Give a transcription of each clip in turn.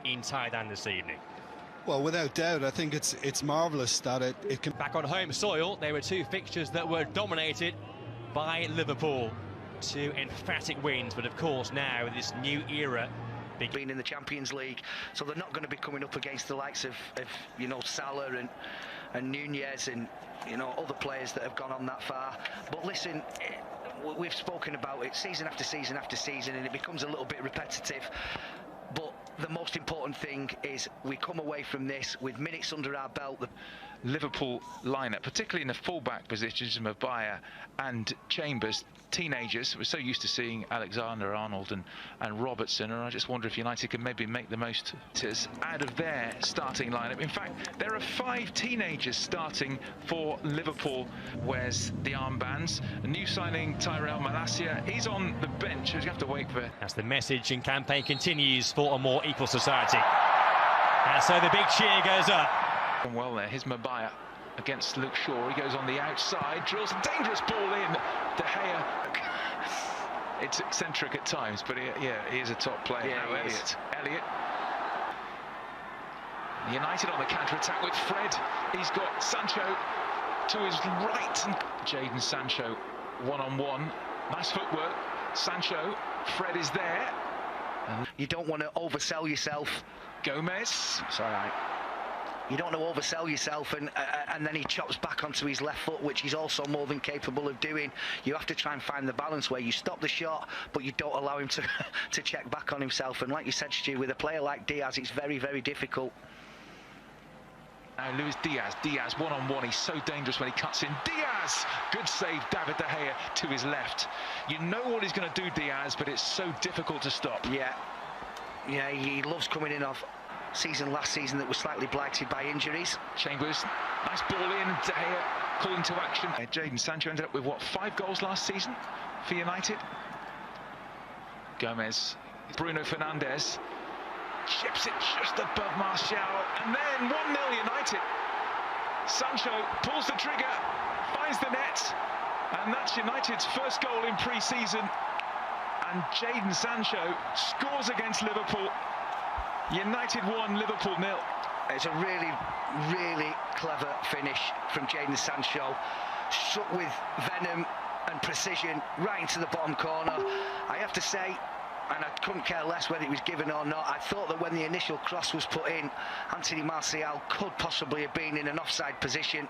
in Thailand this evening. Well, without doubt, I think it's marvellous that it can... Back on home soil, there were two fixtures that were dominated by Liverpool. Two emphatic wins, but of course now this new era being in the Champions League, so they're not going to be coming up against the likes of you know, Salah and Nunez and, you know, other players that have gone on that far. But listen, we've spoken about it season after season after season, and it becomes a little bit repetitive. But the most important thing is we come away from this with minutes under our belt. The Liverpool lineup, particularly in the full-back positions, Maguire and Chambers, teenagers. We're so used to seeing Alexander-Arnold and Robertson, and I just wonder if United can maybe make the most out of their starting lineup. In fact, there are 5 teenagers starting for Liverpool. Wears the armbands. A new signing, Tyrell Malacia, he's on the bench. You have to wait for... As the message and campaign continues for a more equal society. And so the big cheer goes up. Well there, here's Maguire against Luke Shaw. He goes on the outside, drills a dangerous ball in. De Gea. It's eccentric at times, but he is a top player. Yeah, now Elliott. United on the counter-attack with Fred. He's got Sancho to his right. Jadon Sancho one-on-one. Nice footwork. Sancho. Fred is there. You don't want to oversell yourself. Gomez. It's all right. You don't want to oversell yourself, and then he chops back onto his left foot, which he's also more than capable of doing. You have to try and find the balance where you stop the shot, but you don't allow him to check back on himself. And like you said, Stu, with a player like Diaz, it's very, very difficult. Now Luis Diaz one-on-one. He's so dangerous when he cuts in. Diaz! Good save, David De Gea to his left. You know what he's going to do, Diaz, but it's so difficult to stop. Yeah, he loves coming in off last season that was slightly blighted by injuries. Chambers, nice ball in. De Gea calling to action. Jadon Sancho ended up with, what, 5 goals last season for United? Gomez, Bruno Fernandes. Chips it just above Martial, and then 1-0 United. Sancho pulls the trigger, finds the net, and that's United's first goal in pre-season. And Jadon Sancho scores against Liverpool. United 1, Liverpool 0. It's a really, really clever finish from Jadon Sancho. Struck with venom and precision right into the bottom corner. I have to say, and I couldn't care less whether it was given or not, I thought that when the initial cross was put in, Anthony Martial could possibly have been in an offside position.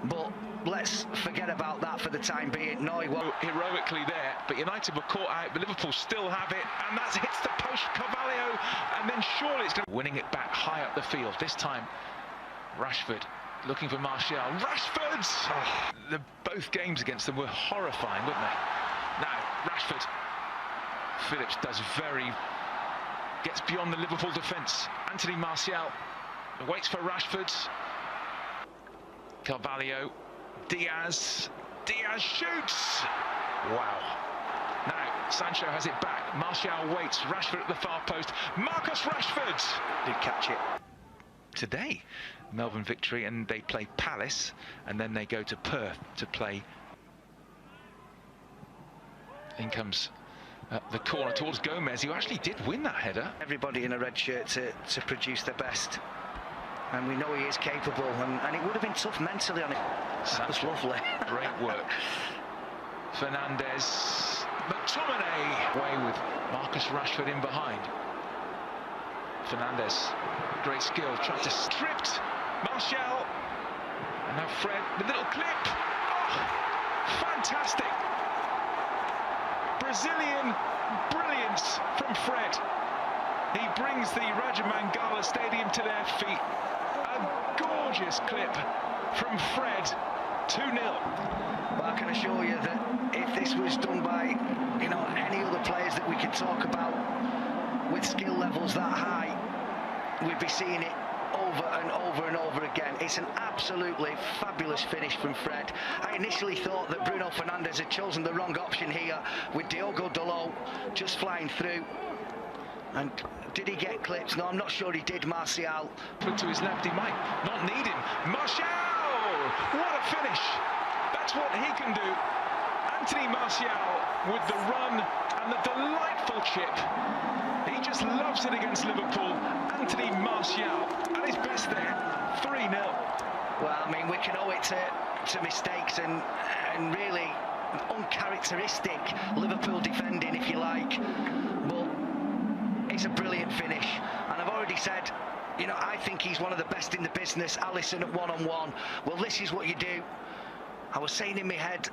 But let's forget about that for the time being. No, he won't. Heroically there, but United were caught out, but Liverpool still have it, and that hits the post, Carvalho, and then surely it's going to... Winning it back high up the field. This time, Rashford looking for Martial. Rashford! Oh, both games against them were horrifying, weren't they? Now, Rashford. Phillips gets beyond the Liverpool defence. Anthony Martial waits for Rashford. Carvalho, Diaz shoots! Wow. Now, Sancho has it back. Martial waits. Rashford at the far post. Marcus Rashford! Did catch it. Today, Melbourne victory, and they play Palace, and then they go to Perth to play. In comes the corner towards Gomez, who actually did win that header. Everybody in a red shirt to produce their best. And we know he is capable, and it would have been tough mentally on it. That was lovely. Great work. Fernandes, McTominay away with Marcus Rashford in behind. Fernandes, great skill, tried to stripped Martial, and now Fred, the little clip. Oh, fantastic. Brazilian brilliance from Fred. He brings the Raja Mangala Stadium to their feet. A gorgeous clip from Fred, 2-0. But I can assure you that if this was done by, you know, any other players that we could talk about with skill levels that high, we'd be seeing it over and over and over again. It's an absolutely fabulous finish from Fred. I initially thought that Bruno Fernandes had chosen the wrong option here with Diogo Dalot just flying through. And did he get clipped? No, I'm not sure he did, Martial. Put to his left, he might not need him. Martial! What a finish! That's what he can do. Anthony Martial with the run and the delightful chip. He just loves it against Liverpool. Anthony Martial at his best there, 3-0. Well, I mean, we can owe it to mistakes and really uncharacteristic Liverpool defending, if you like. But it's a brilliant finish. And I've already said, you know, I think he's one of the best in the business. Alisson at one-on-one. Well, this is what you do. I was saying in my head,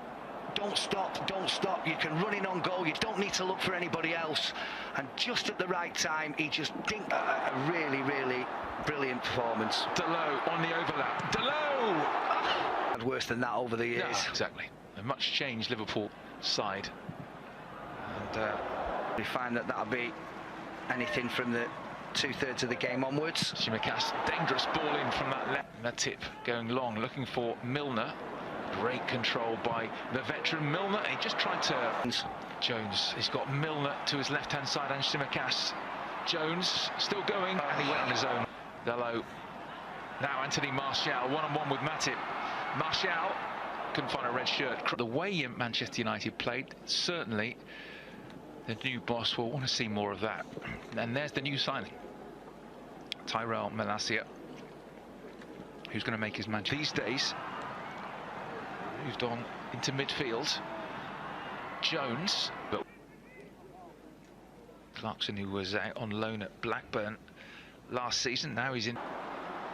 don't stop, don't stop. You can run in on goal. You don't need to look for anybody else. And just at the right time, he just dinked a really, really brilliant performance. Delot on the overlap. Delot! Had worse than that over the years. Yeah, exactly. A much changed Liverpool side. And we find that that'll be anything from the 2/3 of the game onwards. Tsimikas, dangerous ball in from that left. Matip going long, looking for Milner. Great control by the veteran Milner. He just tried to... Jones, he's got Milner to his left-hand side and Tsimikas. Jones still going, and he went on his own. Delot. Now Anthony Martial, one-on-one with Matip. Martial couldn't find a red shirt. The way Manchester United played, certainly the new boss will want to see more of that. And there's the new signing, Tyrell Malacia, who's going to make his man these days. Moved on into midfield. Jones, but Clarkson, who was out on loan at Blackburn last season, now he's in.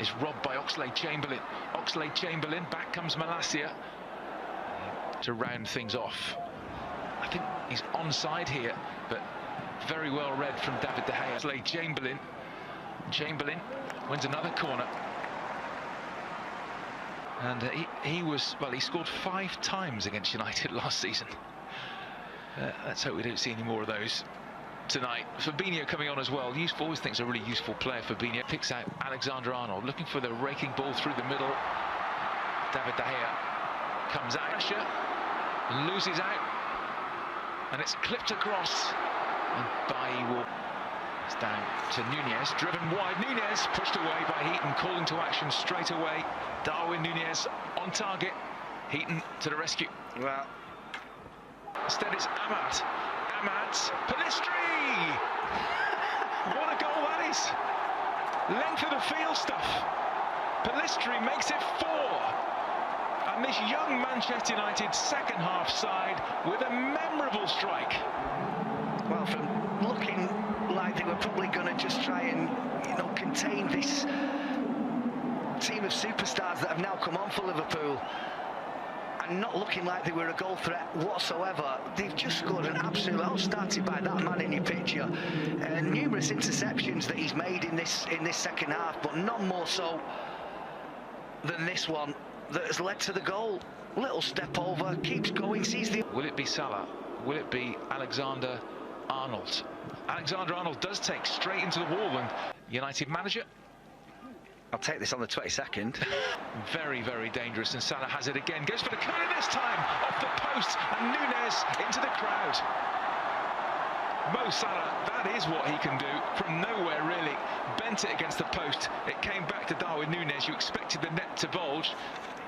Is robbed by Oxlade-Chamberlain. Oxlade-Chamberlain, back comes Malacia to round things off. I think he's onside here, but very well read from David De Gea. Oxlade-Chamberlain. Chamberlain wins another corner. And he scored 5 times against United last season. Let's hope we don't see any more of those tonight. Fabinho coming on as well. Always thinks a really useful player. Fabinho picks out Alexander-Arnold, looking for the raking ball through the middle. David De Gea comes out, pressure, loses out, and it's clipped across. And Bailly will... It's down to Nunez, driven wide. Nunez pushed away by Heaton, calling to action straight away. Darwin Nunez on target. Heaton to the rescue. Well, instead it's Ahmad. Ahmad, Pellistri! What a goal that is! Length of the field stuff. Pellistri makes it 4. And this young Manchester United second half side with a memorable strike. Well, from looking like they were probably going to just try and, you know, contain this team of superstars that have now come on for Liverpool, and not looking like they were a goal threat whatsoever, they've just scored an absolute... All started by that man in your picture. Numerous interceptions that he's made in this second half, but none more so than this one that has led to the goal. Little step over, keeps going, sees the... Will it be Salah? Will it be Alexander-Arnold? Alexander-Arnold does take straight into the wall, and United manager... I'll take this on the 22nd. Very, very dangerous, and Salah has it again. Goes for the corner this time, off the post, and Nunez into the crowd. Mo Salah, that is what he can do from nowhere, really. Bent it against the post. It came back to Darwin Nunez. You expected the net to bulge.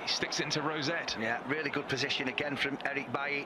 He sticks it into Rosette. Yeah, really good position again from Eric Bailly.